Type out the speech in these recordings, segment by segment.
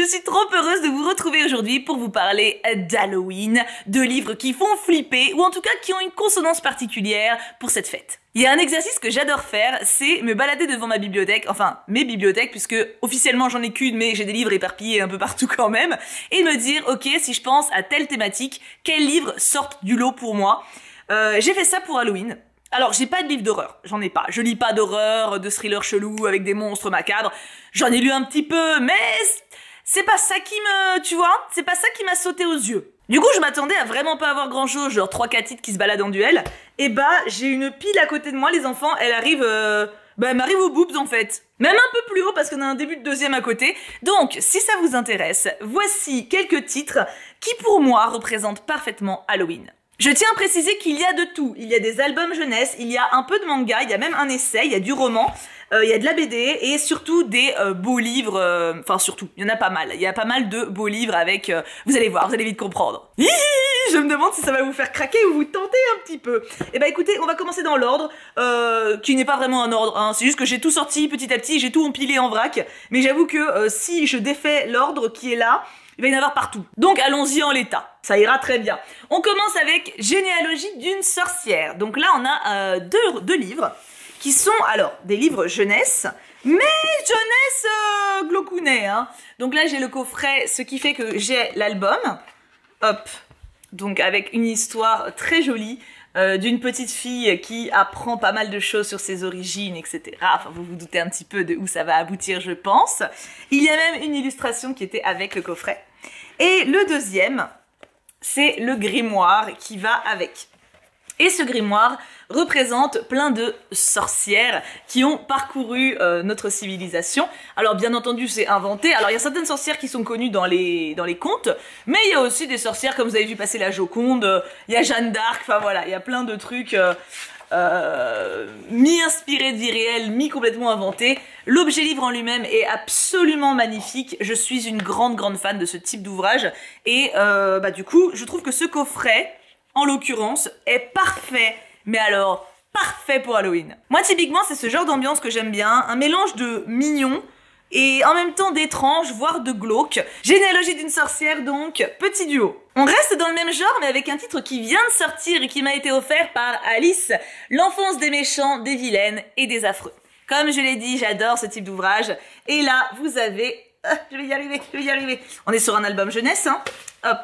suis trop heureuse de vous retrouver aujourd'hui pour vous parler d'Halloween, de livres qui font flipper ou en tout cas qui ont une consonance particulière pour cette fête. Il y a un exercice que j'adore faire, c'est me balader devant ma bibliothèque, enfin mes bibliothèques puisque officiellement j'en ai qu'une mais j'ai des livres éparpillés un peu partout quand même, et me dire ok si je pense à telle thématique, quels livres sortent du lot pour moi. J'ai fait ça pour Halloween. Alors, j'ai pas de livre d'horreur, j'en ai pas. Je lis pas d'horreur, de thrillers chelous avec des monstres macabres. J'en ai lu un petit peu, mais c'est pas ça qui me... Tu vois, c'est pas ça qui m'a sauté aux yeux. Du coup, je m'attendais à vraiment pas avoir grand chose, genre 3-4 titres qui se baladent en duel. Et bah, j'ai une pile à côté de moi, les enfants, elle arrive... elle m'arrive aux boobs en fait. Même un peu plus haut parce qu'on a un début de deuxième à côté. Donc, si ça vous intéresse, voici quelques titres qui pour moi représentent parfaitement Halloween. Je tiens à préciser qu'il y a de tout. Il y a des albums jeunesse, il y a un peu de manga, il y a même un essai, il y a du roman, il y a de la BD et surtout des beaux livres. Enfin surtout, il y en a pas mal. Il y a pas mal de beaux livres avec... vous allez voir, vous allez vite comprendre. Je me demande si ça va vous faire craquer ou vous tenter un petit peu. Eh ben écoutez, on va commencer dans l'ordre, qui n'est pas vraiment un ordre. Hein. C'est juste que j'ai tout sorti petit à petit, j'ai tout empilé en vrac. Mais j'avoue que si je défais l'ordre qui est là... il va y en avoir partout. Donc allons-y en l'état. Ça ira très bien. On commence avec Généalogie d'une sorcière. Donc là, on a deux livres qui sont, alors, des livres jeunesse, mais jeunesse glaucounet. Hein. Donc là, j'ai le coffret, ce qui fait que j'ai l'album. Hop. Donc avec une histoire très jolie d'une petite fille qui apprend pas mal de choses sur ses origines, etc. Enfin, vous vous doutez un petit peu de où ça va aboutir, je pense. Il y a même une illustration qui était avec le coffret. Et le deuxième, c'est le grimoire qui va avec. Et ce grimoire représente plein de sorcières qui ont parcouru notre civilisation. Alors bien entendu c'est inventé, alors il y a certaines sorcières qui sont connues dans les contes, mais il y a aussi des sorcières comme vous avez vu passer la Joconde, il y a Jeanne d'Arc, enfin voilà, il y a plein de trucs mi-inspirés d'irréel, mi-complètement inventés. L'objet livre en lui-même est absolument magnifique, je suis une grande fan de ce type d'ouvrage et du coup je trouve que ce coffret en l'occurrence, est parfait. Mais alors, parfait pour Halloween. Moi, typiquement, c'est ce genre d'ambiance que j'aime bien. Un mélange de mignon et en même temps d'étrange, voire de glauque. Généalogie d'une sorcière, donc, petit duo. On reste dans le même genre, mais avec un titre qui vient de sortir et qui m'a été offert par Alice. L'enfance des méchants, des vilaines et des affreux. Comme je l'ai dit, j'adore ce type d'ouvrage. Et là, vous avez... je vais y arriver. On est sur un album jeunesse, hein. Hop.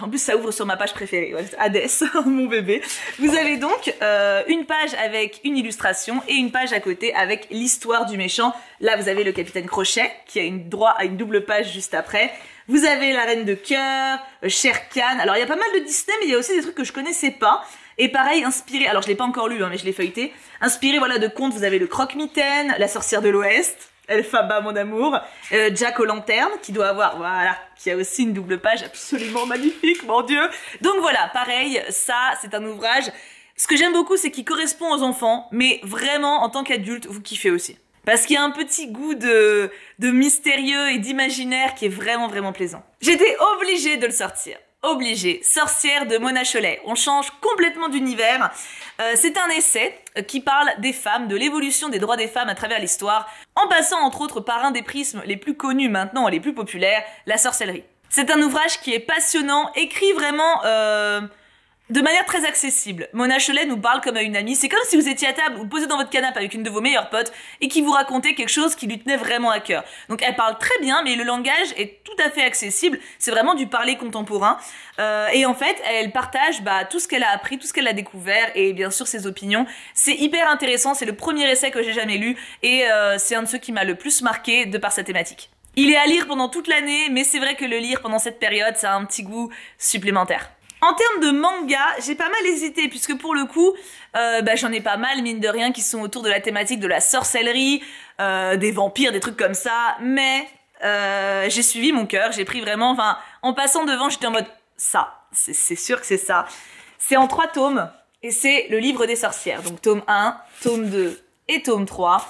En plus ça ouvre sur ma page préférée, Hades, mon bébé. Vous avez donc une page avec une illustration et une page à côté avec l'histoire du méchant. Là vous avez le capitaine Crochet qui a droit à une double page juste après. Vous avez la reine de cœur, Shere Khan. Alors il y a pas mal de Disney mais il y a aussi des trucs que je connaissais pas. Et pareil, inspiré, alors je l'ai pas encore lu hein, mais je l'ai feuilleté. Inspiré voilà de contes, vous avez le Croque-Mitaine, la sorcière de l'Ouest. Elphaba, mon amour, Jack aux lanternes, qui doit avoir, voilà, qui a aussi une double page absolument magnifique, mon Dieu. Donc voilà, pareil, ça, c'est un ouvrage. Ce que j'aime beaucoup, c'est qu'il correspond aux enfants, mais vraiment, en tant qu'adulte, vous kiffez aussi. Parce qu'il y a un petit goût de mystérieux et d'imaginaire qui est vraiment plaisant. J'étais obligée de le sortir. Obligé. Sorcière de Mona Chollet. On change complètement d'univers. C'est un essai qui parle des femmes, de l'évolution des droits des femmes à travers l'histoire, en passant entre autres par un des prismes les plus connus maintenant et les plus populaires, la sorcellerie. C'est un ouvrage qui est passionnant, écrit vraiment de manière très accessible. Mona Chollet nous parle comme à une amie. C'est comme si vous étiez à table ou posé dans votre canapé avec une de vos meilleures potes et qui vous racontait quelque chose qui lui tenait vraiment à cœur. Donc elle parle très bien, mais le langage est tout à fait accessible. C'est vraiment du parler contemporain. Et en fait, elle partage tout ce qu'elle a appris, tout ce qu'elle a découvert et bien sûr ses opinions. C'est hyper intéressant. C'est le premier essai que j'ai jamais lu et c'est un de ceux qui m'a le plus marqué de par sa thématique. Il est à lire pendant toute l'année, mais c'est vrai que le lire pendant cette période, ça a un petit goût supplémentaire. En termes de manga, j'ai pas mal hésité puisque pour le coup, j'en ai pas mal mine de rien qui sont autour de la thématique de la sorcellerie, des vampires, des trucs comme ça, mais j'ai suivi mon cœur, j'ai pris vraiment, en passant devant, j'étais en mode ça, c'est sûr que c'est ça. C'est en 3 tomes et c'est le livre des sorcières, donc tome 1, tome 2 et tome 3.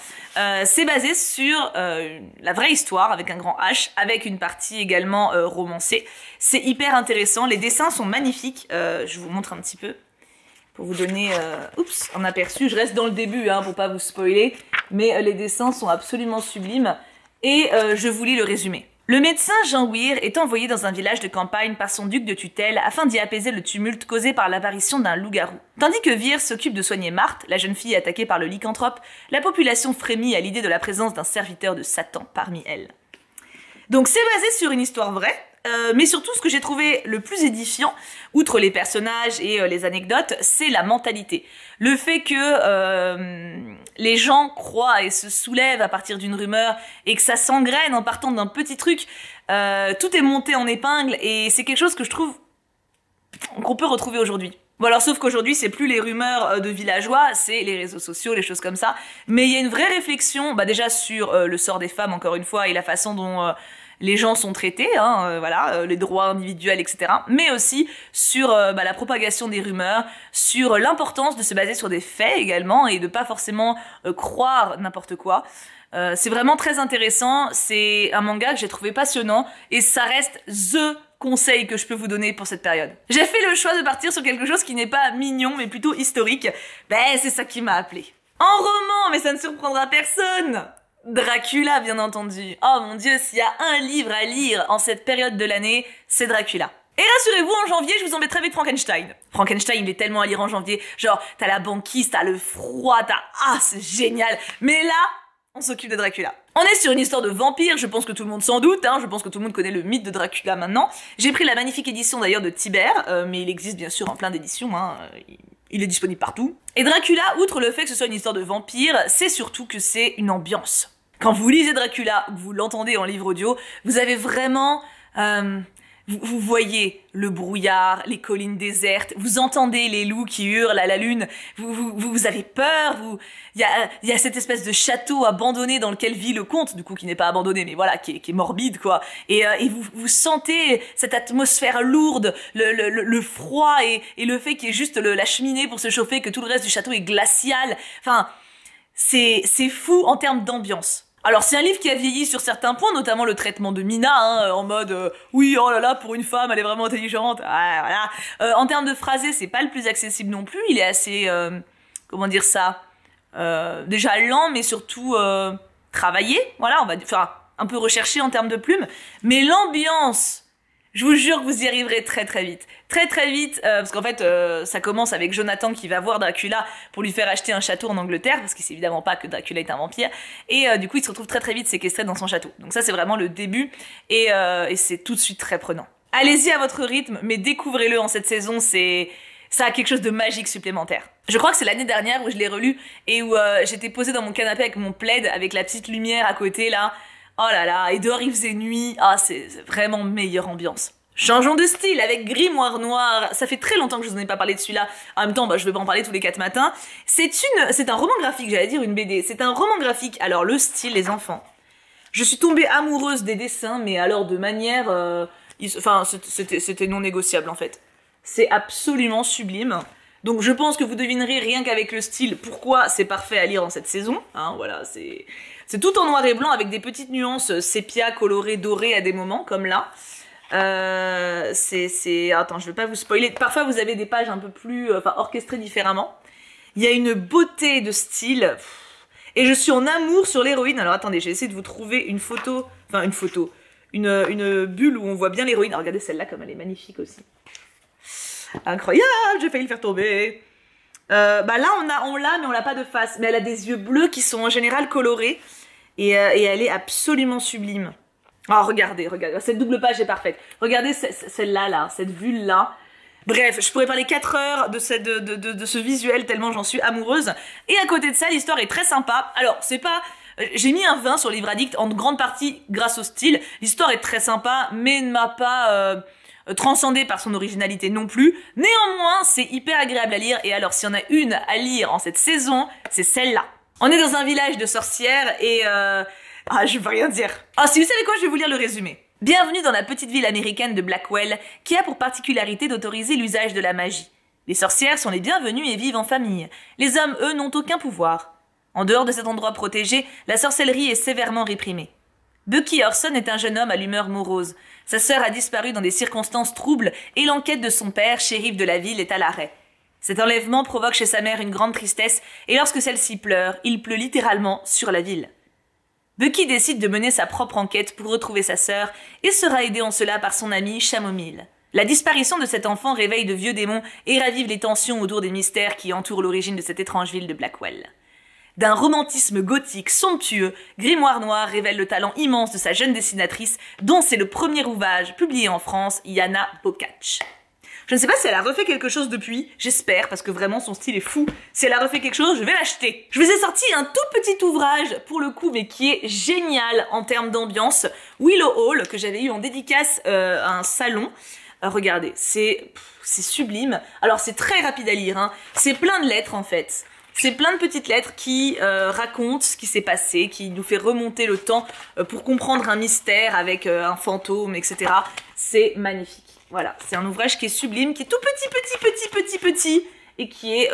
C'est basé sur la vraie histoire avec un grand H, avec une partie également romancée. C'est hyper intéressant, les dessins sont magnifiques. Je vous montre un petit peu pour vous donner un aperçu. Je reste dans le début hein, pour pas vous spoiler, mais les dessins sont absolument sublimes. Et je vous lis le résumé. Le médecin Jean Weir est envoyé dans un village de campagne par son duc de tutelle afin d'y apaiser le tumulte causé par l'apparition d'un loup-garou. Tandis que Weir s'occupe de soigner Marthe, la jeune fille attaquée par le lycanthrope, la population frémit à l'idée de la présence d'un serviteur de Satan parmi elles. Donc c'est basé sur une histoire vraie, mais surtout ce que j'ai trouvé le plus édifiant, outre les personnages et les anecdotes, c'est la mentalité. Le fait que les gens croient et se soulèvent à partir d'une rumeur et que ça s'engraine en partant d'un petit truc, tout est monté en épingle et c'est quelque chose que je trouve qu'on peut retrouver aujourd'hui. Bon alors sauf qu'aujourd'hui c'est plus les rumeurs de villageois, c'est les réseaux sociaux, les choses comme ça, mais il y a une vraie réflexion déjà sur le sort des femmes encore une fois et la façon dont les gens sont traités, les droits individuels, etc. Mais aussi sur la propagation des rumeurs, sur l'importance de se baser sur des faits également et de pas forcément croire n'importe quoi. C'est vraiment très intéressant, c'est un manga que j'ai trouvé passionnant et ça reste THE conseil que je peux vous donner pour cette période. J'ai fait le choix de partir sur quelque chose qui n'est pas mignon mais plutôt historique. C'est ça qui m'a appelé. En roman, mais ça ne surprendra personne. Dracula, bien entendu. Oh mon dieu, s'il y a un livre à lire en cette période de l'année, c'est Dracula. Et rassurez-vous, en janvier, je vous embêterai avec Frankenstein. Frankenstein, il est tellement à lire en janvier. Genre, t'as la banquise, t'as le froid, c'est génial. Mais là, on s'occupe de Dracula. On est sur une histoire de vampire, je pense que tout le monde s'en doute, je pense que tout le monde connaît le mythe de Dracula maintenant. J'ai pris la magnifique édition d'ailleurs de Tibère, mais il existe bien sûr en plein d'éditions, il est disponible partout. Et Dracula, outre le fait que ce soit une histoire de vampire, c'est surtout que c'est une ambiance. Quand vous lisez Dracula, que vous l'entendez en livre audio, vous avez vraiment... Vous voyez le brouillard, les collines désertes, vous entendez les loups qui hurlent à la lune, vous avez peur, il y a cette espèce de château abandonné dans lequel vit le comte, du coup qui n'est pas abandonné, mais voilà, qui est morbide quoi, et vous sentez cette atmosphère lourde, le froid et le fait qu'il y ait juste la cheminée pour se chauffer, que tout le reste du château est glacial, enfin, c'est fou en termes d'ambiance. Alors c'est un livre qui a vieilli sur certains points, notamment le traitement de Mina, en mode oui oh là là pour une femme elle est vraiment intelligente, voilà. En termes de phrasé c'est pas le plus accessible non plus, il est assez comment dire ça, déjà lent mais surtout travaillé, voilà on va faire un peu recherché en termes de plumes, mais l'ambiance, je vous jure que vous y arriverez très très vite. Très vite, parce qu'en fait, ça commence avec Jonathan qui va voir Dracula pour lui faire acheter un château en Angleterre, parce qu'il sait évidemment pas que Dracula est un vampire, et du coup il se retrouve très vite séquestré dans son château. Donc ça c'est vraiment le début, et c'est tout de suite très prenant. Allez-y à votre rythme, mais découvrez-le en cette saison, ça a quelque chose de magique supplémentaire. Je crois que c'est l'année dernière où je l'ai relu, et où j'étais posée dans mon canapé avec mon plaid, avec la petite lumière à côté là, oh là là, et dehors il faisait nuit, c'est vraiment meilleure ambiance. Changeons de style avec Grimoire Noir. Ça fait très longtemps que je vous en ai pas parlé de celui-là. En même temps, je vais pas en parler tous les 4 matins. C'est un roman graphique, j'allais dire une BD. C'est un roman graphique. Alors le style, les enfants. Je suis tombée amoureuse des dessins, mais alors de manière, c'était non négociable en fait. C'est absolument sublime. Donc je pense que vous devinerez rien qu'avec le style pourquoi c'est parfait à lire en cette saison. Voilà, c'est tout en noir et blanc avec des petites nuances sépia, colorées, dorées à des moments comme là. Attends, je vais pas vous spoiler. Parfois vous avez des pages un peu plus orchestrées différemment. Il y a une beauté de style et je suis en amour sur l'héroïne. Alors attendez, j'ai essayé de vous trouver une photo, une bulle où on voit bien l'héroïne. Alors regardez celle-là comme elle est magnifique aussi. Incroyable, j'ai failli le faire tomber. Là on l'a mais on l'a pas de face, mais elle a des yeux bleus qui sont en général colorés et elle est absolument sublime. Oh, regardez, cette double page est parfaite. Regardez celle-là, là, cette vue-là. Bref, je pourrais parler 4 heures de ce visuel tellement j'en suis amoureuse. Et à côté de ça, l'histoire est très sympa. Alors, c'est pas... J'ai mis un 20 sur Livre Addict en grande partie grâce au style. L'histoire est très sympa, mais ne m'a pas transcendée par son originalité non plus. Néanmoins, c'est hyper agréable à lire. Et alors, s'il y en a une à lire en cette saison, c'est celle-là. On est dans un village de sorcières et... je veux rien dire. Si vous savez quoi, je vais vous lire le résumé. Bienvenue dans la petite ville américaine de Blackwell, qui a pour particularité d'autoriser l'usage de la magie. Les sorcières sont les bienvenues et vivent en famille. Les hommes, eux, n'ont aucun pouvoir. En dehors de cet endroit protégé, la sorcellerie est sévèrement réprimée. Bucky Orson est un jeune homme à l'humeur morose. Sa sœur a disparu dans des circonstances troubles et l'enquête de son père, shérif de la ville, est à l'arrêt. Cet enlèvement provoque chez sa mère une grande tristesse et lorsque celle-ci pleure, il pleut littéralement sur la ville. Bucky décide de mener sa propre enquête pour retrouver sa sœur et sera aidé en cela par son ami Chamomile. La disparition de cet enfant réveille de vieux démons et ravive les tensions autour des mystères qui entourent l'origine de cette étrange ville de Blackwell. D'un romantisme gothique somptueux, Grimoire Noir révèle le talent immense de sa jeune dessinatrice, dont c'est le premier ouvrage publié en France, Yana Bokach. Je ne sais pas si elle a refait quelque chose depuis, j'espère, parce que vraiment son style est fou. Si elle a refait quelque chose, je vais l'acheter. Je vous ai sorti un tout petit ouvrage, pour le coup, mais qui est génial en termes d'ambiance. Willow Hall, que j'avais eu en dédicace à un salon. Regardez, c'est sublime. Alors c'est très rapide à lire, hein. C'est plein de lettres en fait. C'est plein de petites lettres qui racontent ce qui s'est passé, qui nous fait remonter le temps pour comprendre un mystère avec un fantôme, etc. C'est magnifique. Voilà, c'est un ouvrage qui est sublime, qui est tout petit, et qui est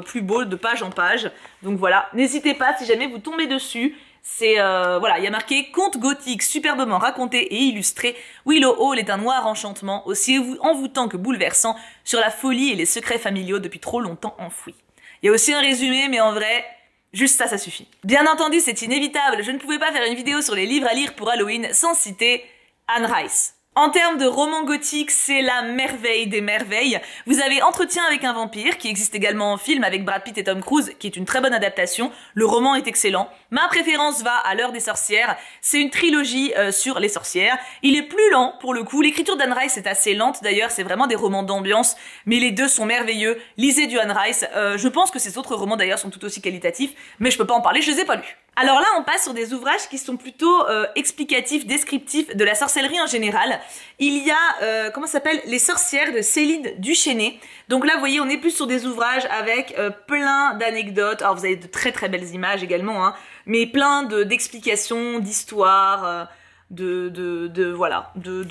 plus beau de page en page. Donc voilà, n'hésitez pas si jamais vous tombez dessus. C'est voilà, il y a marqué conte gothique superbement raconté et illustré. Willow Hall est un noir enchantement, aussi envoûtant que bouleversant, sur la folie et les secrets familiaux depuis trop longtemps enfouis. Il y a aussi un résumé, mais en vrai, juste ça suffit. Bien entendu, c'est inévitable, je ne pouvais pas faire une vidéo sur les livres à lire pour Halloween sans citer Anne Rice. En termes de roman gothique, c'est la merveille des merveilles. Vous avez Entretien avec un vampire, qui existe également en film avec Brad Pitt et Tom Cruise, qui est une très bonne adaptation. Le roman est excellent. Ma préférence va à L'heure des sorcières. C'est une trilogie sur les sorcières. Il est plus lent, pour le coup. L'écriture d'Anne Rice est assez lente, d'ailleurs. C'est vraiment des romans d'ambiance, mais les deux sont merveilleux. Lisez du Anne Rice. Je pense que ses autres romans, d'ailleurs, sont tout aussi qualitatifs, mais je peux pas en parler, je les ai pas lus. Alors là, on passe sur des ouvrages qui sont plutôt explicatifs, descriptifs de la sorcellerie en général. Il y a, comment ça s'appelle, Les sorcières de Céline Duchesnay. Donc là, vous voyez, on est plus sur des ouvrages avec plein d'anecdotes. Alors vous avez de très très belles images également, hein, mais plein d'explications, d'histoires, voilà, de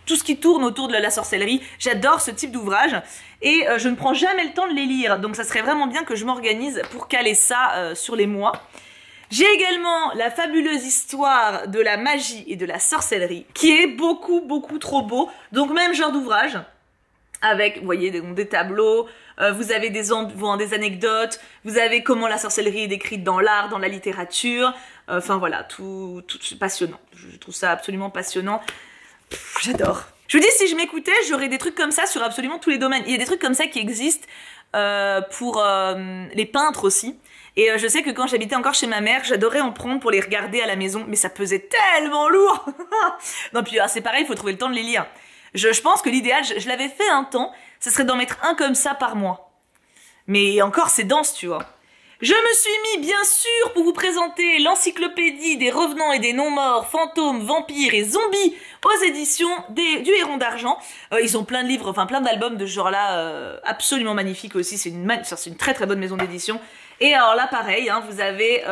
tout ce qui tourne autour de la sorcellerie. J'adore ce type d'ouvrage et je ne prends jamais le temps de les lire. Donc ça serait vraiment bien que je m'organise pour caler ça sur les mois. J'ai également La fabuleuse histoire de la magie et de la sorcellerie, qui est beaucoup trop beau. Donc même genre d'ouvrage, avec, vous voyez, des tableaux, vous avez des anecdotes, vous avez comment la sorcellerie est décrite dans l'art, dans la littérature. Enfin voilà, tout passionnant. Je trouve ça absolument passionnant. J'adore. Je vous dis, si je m'écoutais, j'aurais des trucs comme ça sur absolument tous les domaines. Il y a des trucs comme ça qui existent pour les peintres aussi. Et je sais que quand j'habitais encore chez ma mère, j'adorais en prendre pour les regarder à la maison, mais ça pesait tellement lourd. Non, puis c'est pareil, il faut trouver le temps de les lire. Je pense que l'idéal, je l'avais fait un temps, ce serait d'en mettre un comme ça par mois. Mais encore, c'est dense, tu vois. Je me suis mis, bien sûr, pour vous présenter l'encyclopédie des revenants et des non-morts, fantômes, vampires et zombies aux éditions du Héron d'Argent. Ils ont plein de livres, enfin plein d'albums de ce genre-là, absolument magnifiques aussi. C'est une très très bonne maison d'édition. Et alors là, pareil, hein, vous avez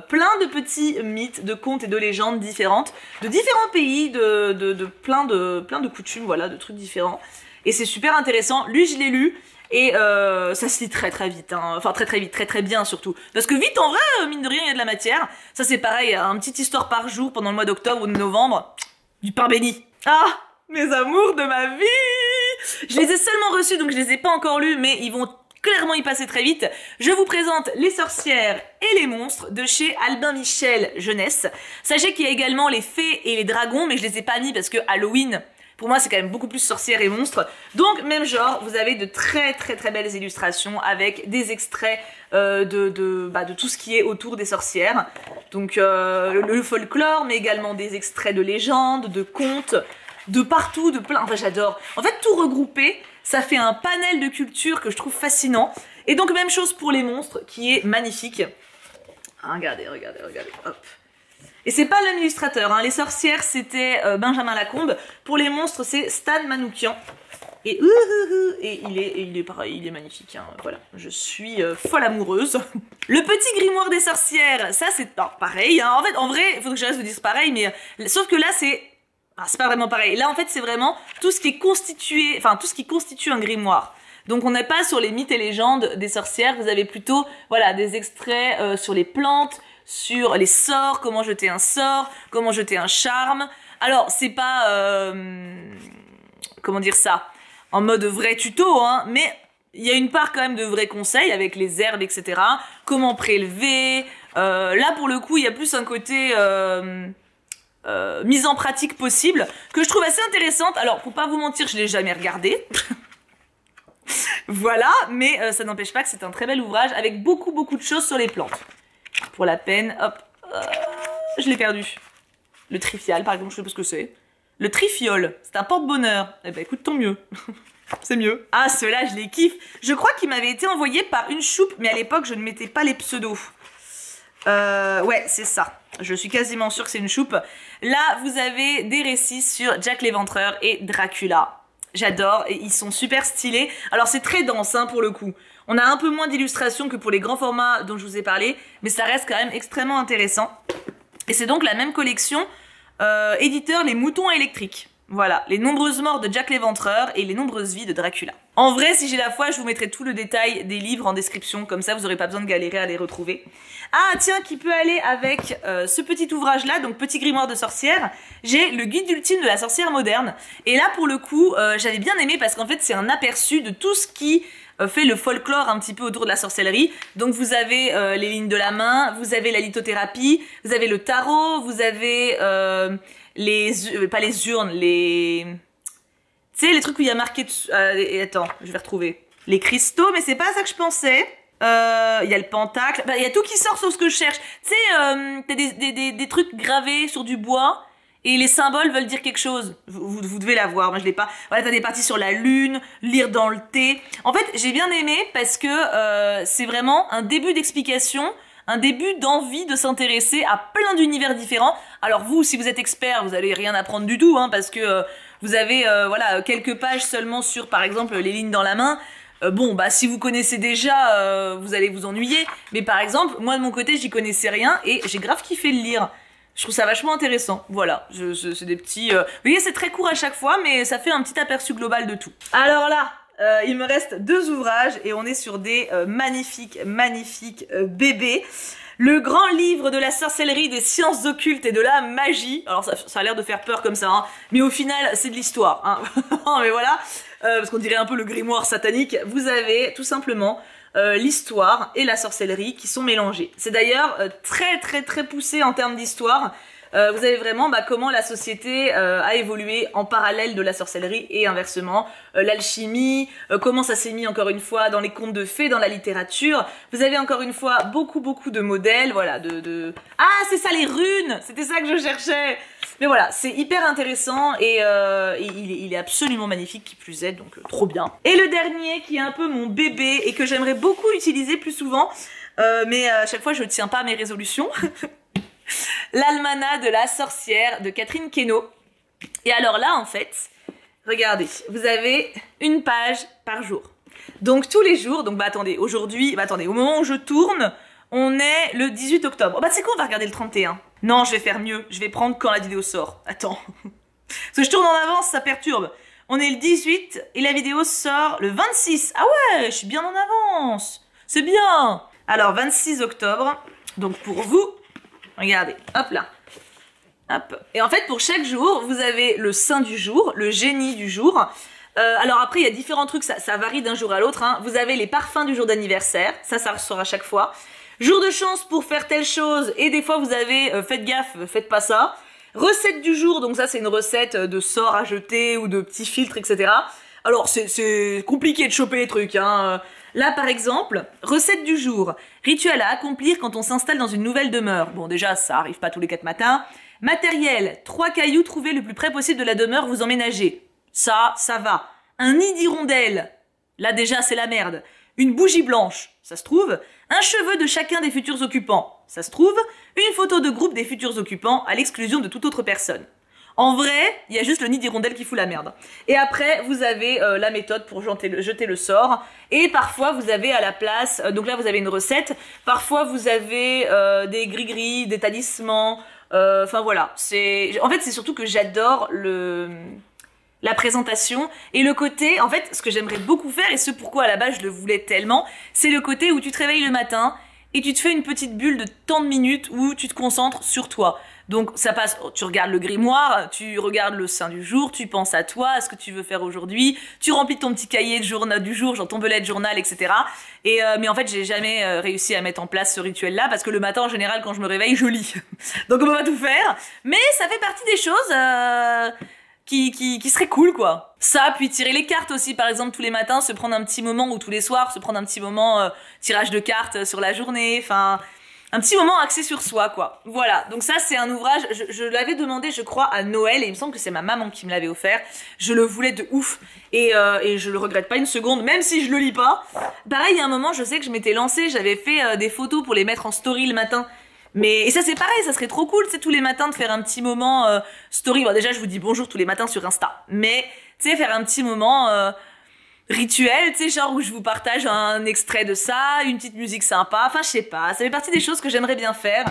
plein de petits mythes, de contes et de légendes différentes, de différents pays, plein de coutumes, voilà, de trucs différents. Et c'est super intéressant. Lui, je l'ai lu. Et ça se lit très vite, hein. Enfin très vite, très bien surtout. Parce que vite, en vrai, mine de rien, il y a de la matière. Ça c'est pareil, un petit histoire par jour pendant le mois d'octobre ou de novembre. Du pain béni. Ah, mes amours de ma vie. Je les ai seulement reçus, donc je les ai pas encore lus, mais ils vont clairement y passer très vite. Je vous présente Les sorcières et les monstres de chez Albin Michel Jeunesse. Sachez qu'il y a également Les fées et les dragons, mais je les ai pas mis parce que Halloween... Pour moi, c'est quand même beaucoup plus sorcières et monstres. Donc, même genre, vous avez de très belles illustrations avec des extraits de tout ce qui est autour des sorcières. Donc, le folklore, mais également des extraits de légendes, de contes, de partout, de plein... Enfin, j'adore. En fait, tout regroupé, ça fait un panel de culture que je trouve fascinant. Et donc, même chose pour les monstres, qui est magnifique. Regardez, hop. Et c'est pas le même illustrateur, hein. Les sorcières c'était Benjamin Lacombe, pour les monstres c'est Stan Manoukian. Et il est pareil, il est magnifique, hein. Voilà, je suis folle amoureuse. Le petit grimoire des sorcières, ça c'est pareil, hein. En fait, en vrai, il faut que je reste de dire pareil, mais sauf que là c'est pas vraiment pareil. Là en fait c'est vraiment tout ce qui est constitué, enfin tout ce qui constitue un grimoire. Donc on n'est pas sur les mythes et légendes des sorcières, vous avez plutôt voilà des extraits sur les plantes, sur les sorts, comment jeter un sort, comment jeter un charme. Alors, c'est pas... comment dire ça, en mode vrai tuto, hein, mais il y a une part quand même de vrais conseils avec les herbes, etc. Comment prélever, Là pour le coup il y a plus un côté mise en pratique possible que je trouve assez intéressante. Alors pour pas vous mentir, je l'ai jamais regardé. Voilà, mais ça n'empêche pas que c'est un très bel ouvrage avec beaucoup de choses sur les plantes. Pour la peine, hop, je l'ai perdu. Le trifial par exemple, je sais pas ce que c'est. Le trifiole, c'est un porte-bonheur. Eh ben écoute, tant mieux. C'est mieux. Ah, ceux-là, je les kiffe. Je crois qu'ils m'avaient été envoyés par une choupe, mais à l'époque, je ne mettais pas les pseudos. Ouais, c'est ça. Je suis quasiment sûre que c'est une choupe. Là, vous avez des récits sur Jack l'Éventreur et Dracula. J'adore, et ils sont super stylés. Alors, c'est très dense, hein, pour le coup. On a un peu moins d'illustrations que pour les grands formats dont je vous ai parlé, mais ça reste quand même extrêmement intéressant. Et c'est donc la même collection, éditeur Les Moutons électriques. Voilà, les nombreuses morts de Jack l'Éventreur et les nombreuses vies de Dracula. En vrai, si j'ai la foi, je vous mettrai tout le détail des livres en description, comme ça vous n'aurez pas besoin de galérer à les retrouver. Ah tiens, qui peut aller avec ce petit ouvrage-là, donc Petit grimoire de sorcière, j'ai le guide ultime de la sorcière moderne. Et là, pour le coup, j'avais bien aimé parce qu'en fait, c'est un aperçu de tout ce qui fait le folklore un petit peu autour de la sorcellerie. Donc vous avez les lignes de la main, vous avez la lithothérapie, vous avez le tarot, vous avez... pas les urnes, les... Tu sais, les trucs où il y a marqué... attends, je vais retrouver. Les cristaux, mais c'est pas ça que je pensais. Il y a le pentacle. Il y a tout qui sort sauf ce que je cherche. Tu sais, t'as des trucs gravés sur du bois et les symboles veulent dire quelque chose. Vous devez la voir, moi je l'ai pas. Voilà, t'as des parties sur la lune, lire dans le thé. En fait, j'ai bien aimé parce que c'est vraiment un début d'explication, un début d'envie de s'intéresser à plein d'univers différents. Alors vous, si vous êtes expert, vous allez rien apprendre du tout, hein, parce que vous avez voilà quelques pages seulement sur, par exemple, les lignes dans la main. Bon, bah si vous connaissez déjà, vous allez vous ennuyer. Mais par exemple, moi de mon côté, j'y connaissais rien et j'ai grave kiffé le lire. Je trouve ça vachement intéressant. Voilà, c'est des petits... Vous voyez, c'est très court à chaque fois, mais ça fait un petit aperçu global de tout. Alors là, il me reste 2 ouvrages et on est sur des magnifiques bébés. Le grand livre de la sorcellerie, des sciences occultes et de la magie. Alors ça a l'air de faire peur comme ça, hein, mais au final, c'est de l'histoire. Hein. Mais voilà, parce qu'on dirait un peu le grimoire satanique. Vous avez tout simplement l'histoire et la sorcellerie qui sont mélangées. C'est d'ailleurs très poussé en termes d'histoire. Vous avez vraiment comment la société a évolué en parallèle de la sorcellerie et inversement. L'alchimie, comment ça s'est mis encore une fois dans les contes de fées, dans la littérature. Vous avez encore une fois beaucoup de modèles, voilà, Ah, c'est ça les runes. C'était ça que je cherchais. Mais voilà, c'est hyper intéressant et il est absolument magnifique qui plus est, donc trop bien. Et le dernier qui est un peu mon bébé et que j'aimerais beaucoup utiliser plus souvent, mais à chaque fois je ne tiens pas à mes résolutions. L'Almanach de la sorcière de Catherine Queneau. Et alors là, en fait, regardez, vous avez une page par jour. Donc tous les jours, donc attendez, aujourd'hui, attendez, au moment où je tourne, on est le 18 octobre. Oh, c'est quoi, on va regarder le 31. Non, je vais faire mieux, je vais prendre quand la vidéo sort. Attends. Parce que je tourne en avance, ça perturbe. On est le 18 et la vidéo sort le 26. Ah ouais, je suis bien en avance. C'est bien. Alors, 26 octobre, donc pour vous... Regardez, hop là. Hop. Et en fait, pour chaque jour, vous avez le saint du jour, le génie du jour. Alors après, il y a différents trucs, ça varie d'un jour à l'autre. Hein. Vous avez les parfums du jour d'anniversaire, ça ressort à chaque fois. Jour de chance pour faire telle chose, et des fois vous avez faites gaffe, faites pas ça. Recette du jour, donc ça c'est une recette de sorts à jeter ou de petits filtres, etc. Alors c'est compliqué de choper les trucs, hein. Là, par exemple, recette du jour. Rituel à accomplir quand on s'installe dans une nouvelle demeure. Bon, déjà, ça arrive pas tous les 4 matins. Matériel. 3 cailloux trouvés le plus près possible de la demeure, vous emménagez. Ça va. Un nid d'hirondelle. Là, déjà, c'est la merde. Une bougie blanche. Ça se trouve. Un cheveu de chacun des futurs occupants. Ça se trouve. Une photo de groupe des futurs occupants à l'exclusion de toute autre personne. En vrai, il y a juste le nid d'hirondelle qui fout la merde. Et après, vous avez la méthode pour jeter le sort. Et parfois, vous avez à la place... donc là, vous avez une recette. Parfois, vous avez des gris-gris, des talismans. Enfin, voilà. En fait, c'est surtout que j'adore la présentation. Et le côté... En fait, ce que j'aimerais beaucoup faire, et ce pourquoi à la base je le voulais tellement, c'est le côté où tu te réveilles le matin et tu te fais une petite bulle de tant de minutes où tu te concentres sur toi. Donc ça passe, tu regardes le grimoire, tu regardes le saint du jour, tu penses à toi, à ce que tu veux faire aujourd'hui, tu remplis ton petit cahier de journal du jour, genre ton bullet journal, etc. Mais en fait, j'ai jamais réussi à mettre en place ce rituel-là parce que le matin, en général, quand je me réveille, je lis. Donc on peut pas tout faire, mais ça fait partie des choses qui seraient cool, quoi. Ça, puis tirer les cartes aussi, par exemple, tous les matins, se prendre un petit moment, ou tous les soirs, se prendre un petit moment tirage de cartes sur la journée, enfin... Un petit moment axé sur soi, quoi. Voilà, donc ça c'est un ouvrage, je l'avais demandé je crois à Noël et il me semble que c'est ma maman qui me l'avait offert. Je le voulais de ouf et je le regrette pas une seconde, même si je le lis pas. Pareil, il y a un moment je sais que je m'étais lancée, j'avais fait des photos pour les mettre en story le matin. Et ça c'est pareil, ça serait trop cool, tu sais, tous les matins de faire un petit moment story. Bon déjà je vous dis bonjour tous les matins sur Insta, mais tu sais faire un petit moment... rituel, tu sais, genre où je vous partage un extrait de ça, une petite musique sympa, enfin je sais pas, ça fait partie des choses que j'aimerais bien faire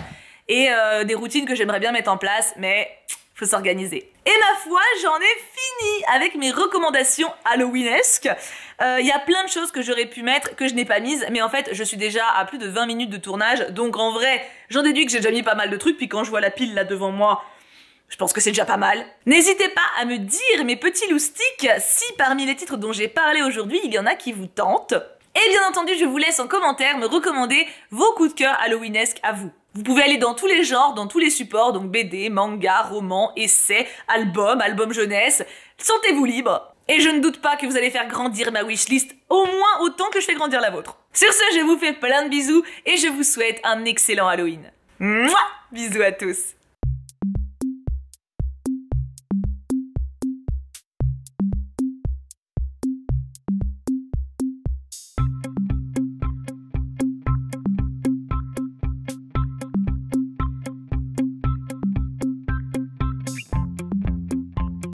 et des routines que j'aimerais bien mettre en place, mais faut s'organiser. Et ma foi, j'en ai fini avec mes recommandations halloweenesques. Il y a plein de choses que j'aurais pu mettre, que je n'ai pas mises, mais en fait je suis déjà à plus de 20 minutes de tournage, donc en vrai, j'en déduis que j'ai déjà mis pas mal de trucs, puis quand je vois la pile là devant moi, je pense que c'est déjà pas mal. N'hésitez pas à me dire, mes petits loustiques, si parmi les titres dont j'ai parlé aujourd'hui, il y en a qui vous tentent. Et bien entendu, je vous laisse en commentaire me recommander vos coups de cœur halloweenesques à vous. Vous pouvez aller dans tous les genres, dans tous les supports, donc BD, manga, roman, essai, album jeunesse. Sentez-vous libre. Et je ne doute pas que vous allez faire grandir ma wishlist au moins autant que je fais grandir la vôtre. Sur ce, je vous fais plein de bisous et je vous souhaite un excellent Halloween. Mouah, bisous à tous.